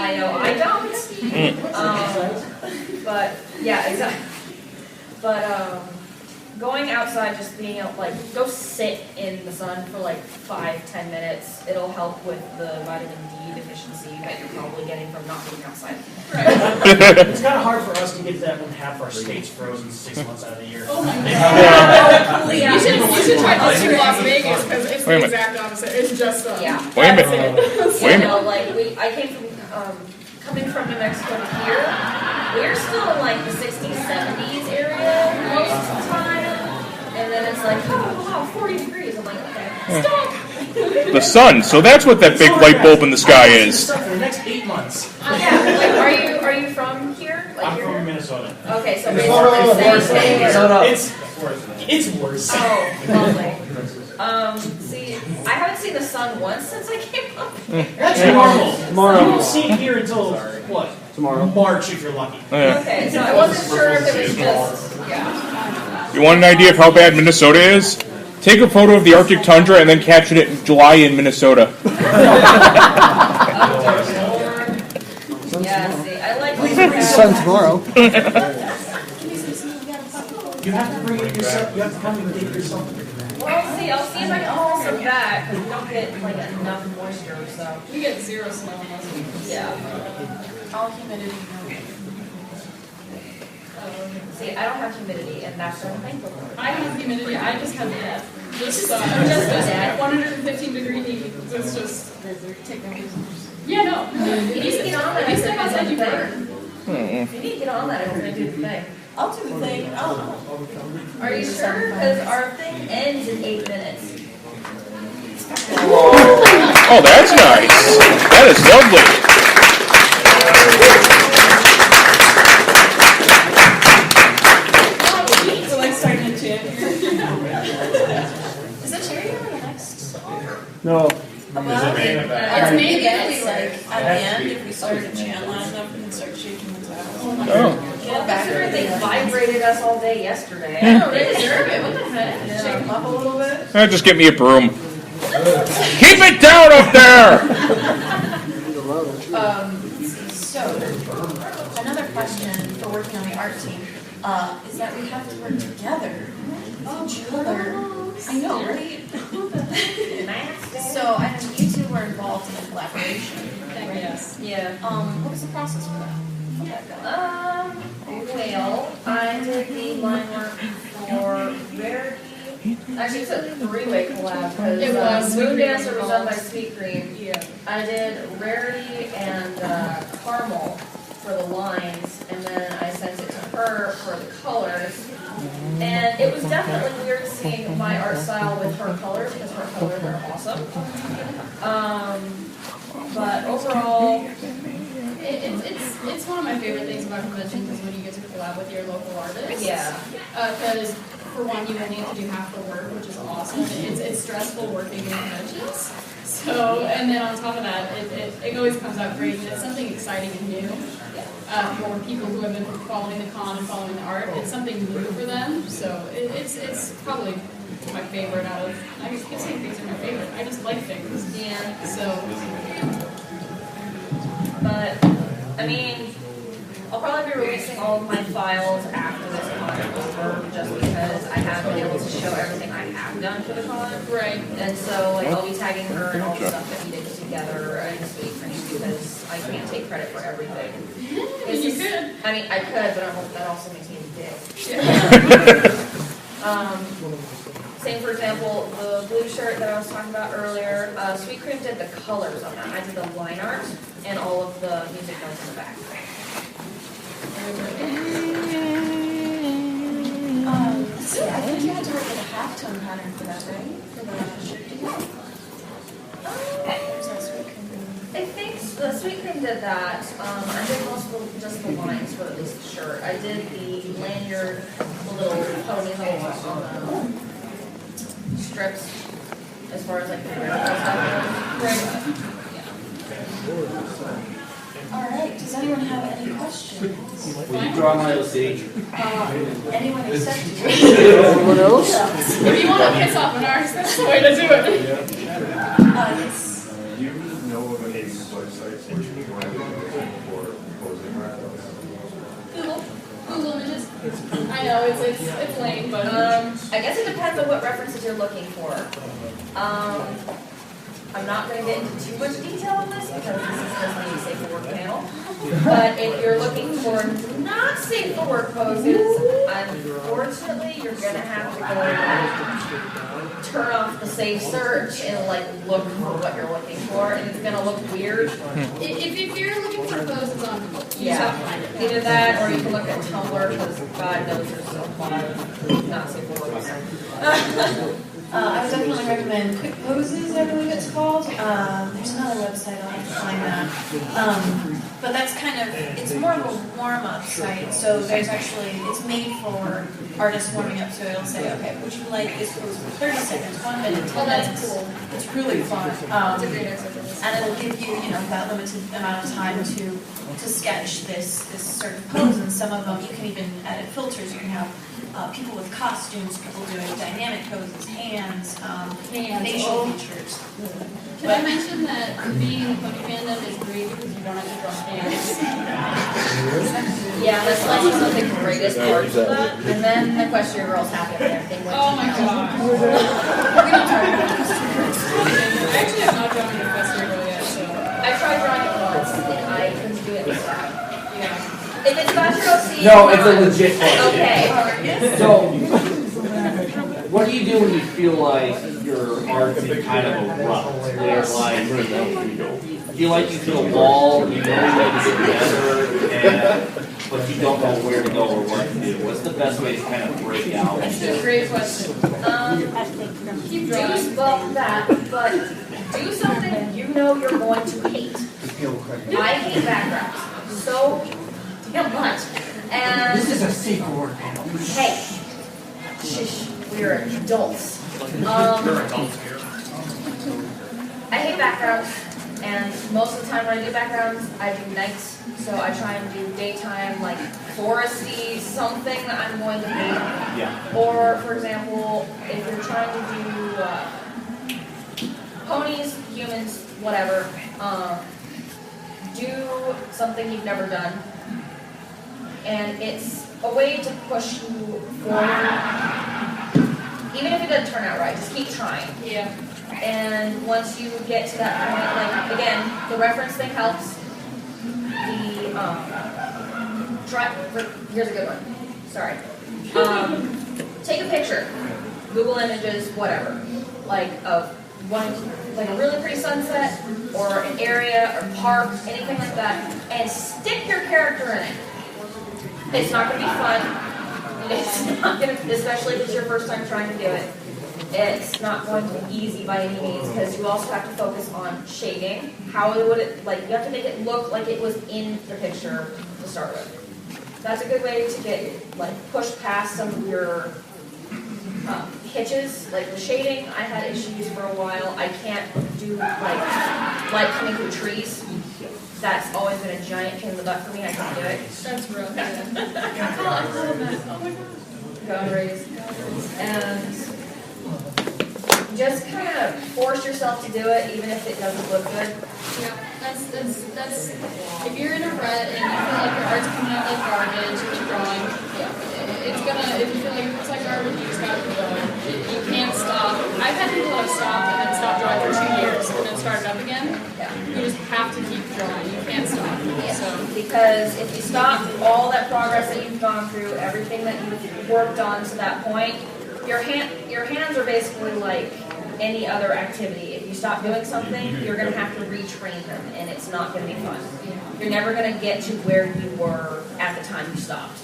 I know I don't. But yeah, exactly. But going outside, just being out, like, go sit in the sun for like 5-10 minutes. It'll help with the vitamin D deficiency that you're probably getting from not being outside. Right. It's kind of hard for us to get to that when half our state's frozen 6 months out of the year. Oh my god. Yeah. You should try this to Las Vegas because it's the exact opposite. It's just yeah. Wait a minute. Wait a minute. So, like, I came from coming from New Mexico to here. We're still in like the 60s, 70s area most of the time, and then it's like, oh wow, 40 degrees. I'm like, okay, stop. The sun. So that's what that big light bulb in the sky is. For the next 8 months. Yeah. Like, are you from here? Like, I'm from Minnesota. Okay, so basically same here. It's worse. Oh, lovely. See, I haven't seen the sun once since I came up here. That's normal. Tomorrow. You won't see it here until what? Tomorrow. March if you're lucky. Okay, so I wasn't sure if it was just You want an idea of how bad Minnesota is? Take a photo of the Arctic tundra and then caption it in July in Minnesota. Yeah, see, I like Sun tomorrow. You have to bring it yourself. You have to come and get it yourself. Well, see, I'll see if I can haul some back, because we don't get like enough moisture, so. We get zero snow in Las Vegas. Yeah. All humidity. See, I don't have humidity, and that's what I'm thankful for. I don't have humidity. I just have death. Just 115 degree heat. It's just. Yeah, no. You need to get on that. You step outside, you burn. You need to get on that. I'm going to do the thing. I'll do the thing. Oh. Are you sure? Because our thing ends in 8 minutes. Oh, that's nice. That is lovely. So like starting to chant here. Is that cherry on the next? No. Well, It's maybe it's like at the end, if we start to chant loud enough, we can start shaking the towel. Oh. Well, considering they vibrated us all day yesterday. I know, they deserve it. What the heck? Shake them up a little bit. Just get me a broom. Keep it down up there! So, another question for working on the art team is that we have to work together with each other. I know, right? So, I know you two were involved in the collaboration. Right? Yes. Yeah. What was the process for that? Well, I did the line work for Rarity. Actually, it's a three-way collab It was. because Moon Sweet Cream Dancer was done by involved. Sweet Cream. Yeah. I did Rarity and Caramel for the lines, and then I sent it to her for the colors. And it was definitely weird seeing my art style with her colors because her colors are awesome. But overall, It's one of my favorite things about conventions is when you get to collab with your local artists. yeah. Because for one, you only have to do half the work, which is awesome. It's stressful working in conventions. So, and then on top of that, it always comes out great. And it's something exciting and new for people who have been following the con and following the art. It's something new for them. So it's probably my favorite out of. I mean, keep saying things are my favorite. I just like things. Yeah. So. But, I mean, I'll probably be releasing all of my files after this con is over, just because I haven't been able to show everything I have done for the con. Right. And so, like, I'll be tagging her and all the stuff that we did together and Sweet Cream because I can't take credit for everything. You could. I mean, I could, but that also makes me a dick. Same, for example, the blue shirt that I was talking about earlier, Sweet Cream did the colors on that. I did the line art and all of the music notes in the back. So I think you had to work with a halftone pattern for that, right? For the shirt design? I think the Sweet Cream did that. I did most of just the lines for at least the shirt. I did the lanyard, the little ponies on the strips, as far as like the wear stuff. Right. All right. Does anyone have any questions? Will you draw my stage? Anyone except you? Anyone else? If you want to piss off an artist, that's the way to do it. Yes. Do you know of any websites that you can it's lame, but. I guess it depends on what references you're looking for. I'm not gonna get into too much detail on this because this is just the safe for work panel. But if you're looking for not safe for work poses, unfortunately, you're gonna have to go turn off the safe search and like look for what you're looking for, and it's gonna look weird. If you're looking for poses on Google, you Yeah. just have to find it. Either that, or you can look at Tumblr because God knows there's a lot of not safe for work. I would definitely recommend Quick Poses, I believe it's called. There's another website, I'll have to find that. But that's kind of, it's more of a warm-up site, so there's actually, it's made for artists warming up, so it'll say, okay, would you like this pose for 30 seconds, 1 minute, 10 Oh, that's minutes? cool. It's really fun. It's a great exercise. And it'll give you, that limited amount of time to sketch this certain pose, and some of them, you can even edit filters, you can have people with costumes, people doing dynamic poses, hands, facial features. Can I mention that being in the pony fandom is great because you don't have to draw hands? Yeah, that's like one of the greatest parts of that. And then the Equestria girls happy with everything. Went Oh to my hell. gosh. We don't talk about this. Actually, I'm not drawing a Equestria girl yet, so. I tried drawing it once and I couldn't do it this time. Yeah. If it's not your OC, No, it's fine. a legit pose. Okay. So, what do you do when you feel like your art's in kind of a rut? Where like, you feel a wall, you know where to get together, but you don't know where to go or what to do. What's the best way to kind of break out? That's a great question. Keep drawing. Well, that, but do something you know you're going to hate. I hate backgrounds so damn much. And This is a safe word panel. hey, shish, we're adults. I hate backgrounds, and most of the time when I do backgrounds, I do nights. So I try and do daytime, like foresty, something that I'm going to hate. Yeah. Or, for example, if you're trying to do ponies, humans, whatever, do something you've never done. And it's a way to push you forward. Even if it doesn't turn out right, just keep trying. Yeah. And once you get to that point, like, again, the reference thing helps. Here's a good one. Sorry. Take a picture. Google Images, whatever. Like of one, like a really pretty sunset, or an area, or park, anything like that, and stick your character in it. It's not going to be fun. It's not going to, especially if it's your first time trying to do it. It's not going to be easy by any means because you also have to focus on shading. How would it, like, you have to make it look like it was in the picture to start with. That's a good way to get, like, push past some of your hitches. Like the shading, I had issues for a while. I can't do, like coming through trees. That's always been a giant pain in the butt for me. I can't do it. That's rough. Boundaries. And just kind of force yourself to do it, even if it doesn't look good. Yeah, that's, if you're in a rut and you feel like your art's coming out like garbage, keep drawing. Yeah. It's gonna, if you feel like it looks like garbage, you just gotta keep going. You can't stop. I've had people that have stopped and then stopped drawing for 2 years and then started up again. Yeah. You just have to keep drawing. You can't stop. So. Because if you stop all that progress that you've gone through, everything that you've worked on to that point, your hands are basically like any other activity. If you stop doing something, you're going to have to retrain them, and it's not going to be fun. You're never going to get to where you were at the time you stopped.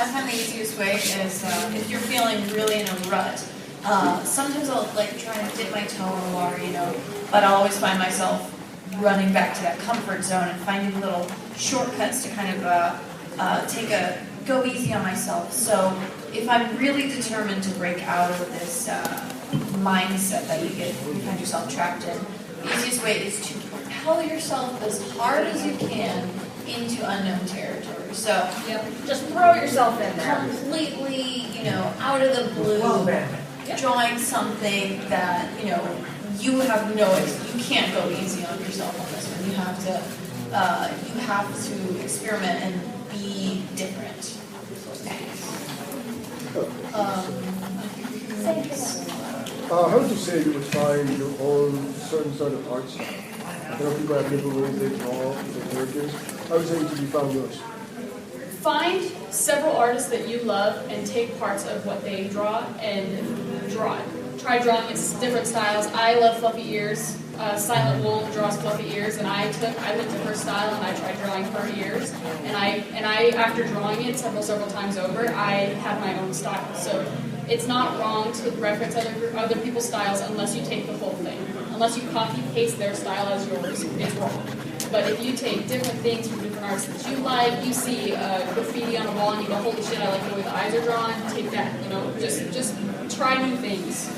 I find the easiest way is if you're feeling really in a rut. Sometimes I'll like try to dip my toe in the water, but I'll always find myself running back to that comfort zone and finding little shortcuts to kind of go easy on myself. So if I'm really determined to break out of this mindset that you find yourself trapped in, the easiest way is to propel yourself as hard as you can into unknown territory. So Just throw yourself in there. completely, out of the blue, drawing something that, you have you can't go easy on yourself on this one. You have to experiment and be different. How would you say you would find your own certain sort of art style? I know people have different ways they draw their characters. How would you say you found yours? Find several artists that you love and take parts of what they draw and draw it. Try drawing in different styles. I love fluffy ears. Silent Wolf draws fluffy ears, and I looked at her style and I tried drawing her ears. And I after drawing it several times over, I have my own style. So it's not wrong to reference other people's styles unless you take the whole thing. Unless you copy paste their style as yours, it's wrong. But if you take different things from different artists that you like, you see graffiti on a wall and you go, holy shit, I like the way the eyes are drawn, take that, just try new things.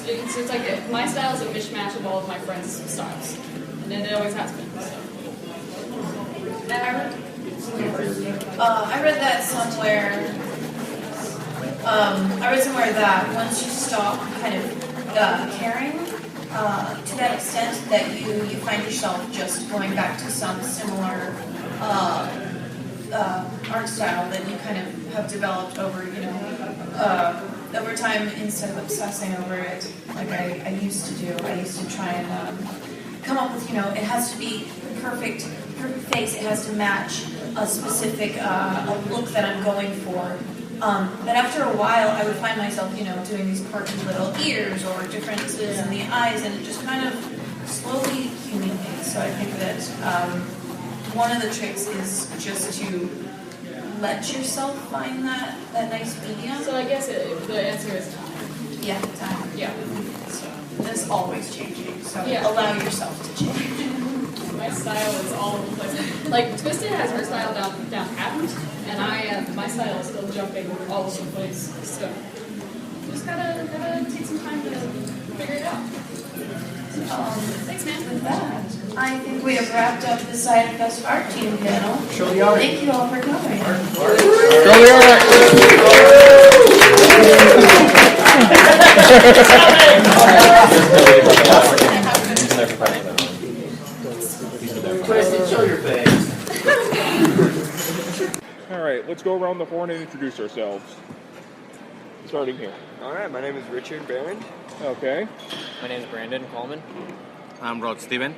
It's like my style is a mishmash of all of my friends' styles. And it always has been. So. I read that somewhere. I read somewhere that once you stop kind of caring to that extent that you find yourself just going back to some similar art style that you kind of have developed over, over time instead of obsessing over it like I used to do. I used to try and come up with, it has to be perfect face. It has to match a specific a look that I'm going for. But after a while, I would find myself, doing these quirky little ears or differences in the eyes, and it just kind of slowly accumulates. So I think that one of the tricks is just to let yourself find that nice medium. So I guess the answer is time. Yeah, time. Yeah. So that's always changing. So Yeah. allow yourself to change. My style is all over the place. Like Twisted has her style down patent, and my style is still jumping all over the place. So just gotta take some time to figure it out. Thanks, man. With that, I think we have wrapped up the Ciderfest art team panel. Show the art. Thank you all for coming. Twisted, show your face. All right, let's go around the horn and introduce ourselves. Starting here. All right, my name is Richard Barron. Okay. My name is Brandon Coleman. I'm Rod Steven.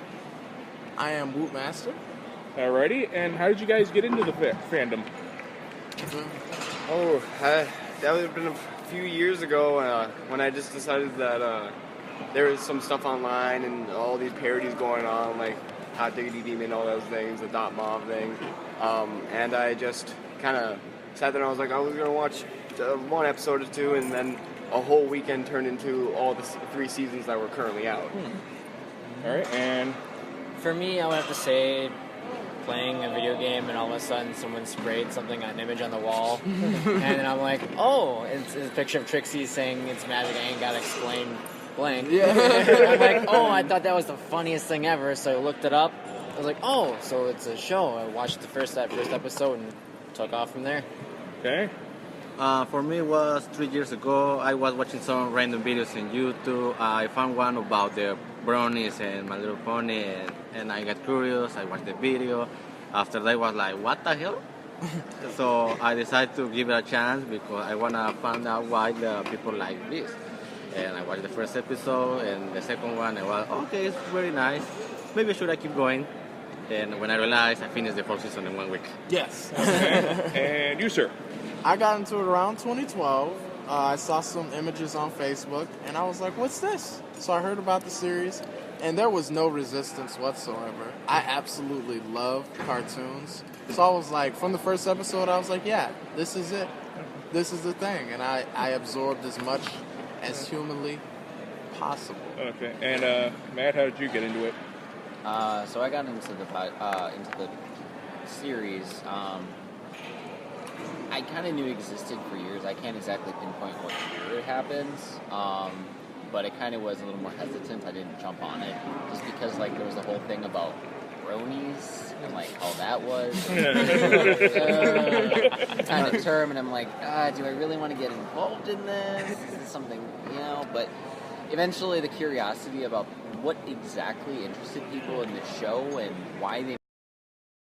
I am Woot Master. Alrighty, and how did you guys get into the fandom? Oh, that would have been a few years ago when I just decided that there was some stuff online and all these parodies going on, like Hot Diggity Demon, all those things, the Dot Mob thing. And I just kind of sat there and I was like, I was going to watch one episode or two, and then a whole weekend turned into all the 3 seasons that were currently out. Alright, and For me, I would have to say playing a video game and all of a sudden someone sprayed something on an image on the wall and then I'm like, oh, it's a picture of Trixie saying it's magic, I ain't gotta explain blank. Yeah. I'm like, oh, I thought that was the funniest thing ever, so I looked it up. I was like, oh, so it's a show. I watched the first episode and took off from there. okay. For me, it was 3 years ago. I was watching some random videos on YouTube. I found one about the brownies and My Little Pony, and I got curious. I watched the video. After that, I was like, what the hell? So I decided to give it a chance because I want to find out why the people like this. And I watched the first episode, and the second one, I was, okay, it's very nice. Maybe should I keep going? And when I realized, I finished the whole season in 1 week. Yes. And you, sir? I got into it around 2012. I saw some images on Facebook, and I was like, what's this? So I heard about the series, and there was no resistance whatsoever. I absolutely love cartoons. So I was like, from the first episode, I was like, yeah, this is it. This is the thing. And I absorbed as much as humanly possible. Okay. And Matt, how did you get into it? So I got into the series. I kind of knew it existed for years. I can't exactly pinpoint what year it happens, but I kind of was a little more hesitant. I didn't jump on it just because like there was the whole thing about bronies and like how that was kind of term, and I'm like, do I really want to get involved in this? Is this something, But eventually, the curiosity about what exactly interested people in the show and why they